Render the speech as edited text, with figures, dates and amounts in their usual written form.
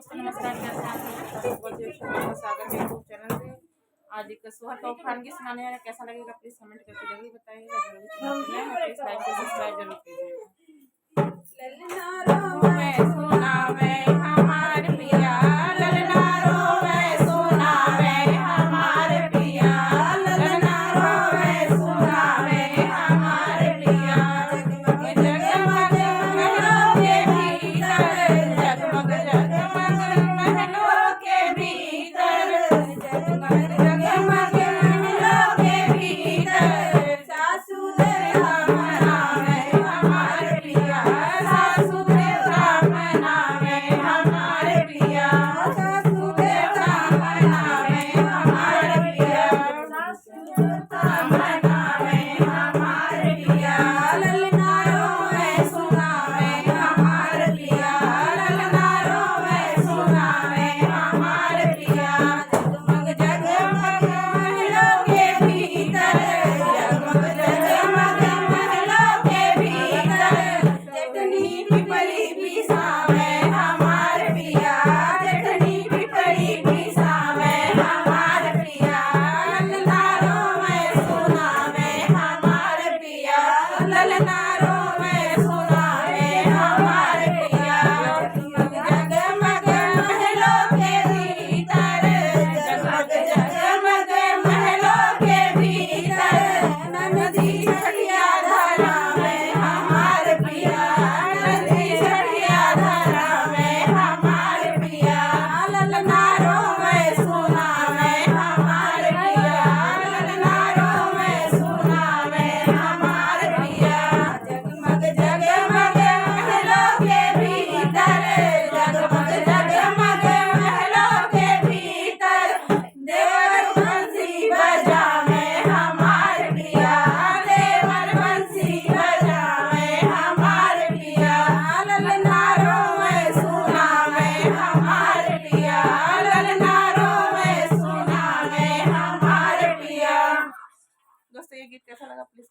दोस्तों नमस्कार, कैसे हैं आप लोग? स्वागत है यूट्यूब चैनल पे। आज एक सुहा तो खानगी सुनाने वाला कैसा लगेगा प्लीज कमेंट करके जरूर बताइएगा। प्लीज लाइक और सब्सक्राइब जरूर कीजिएगा। दोस्तों ये गीत कैसा लगा प्लीज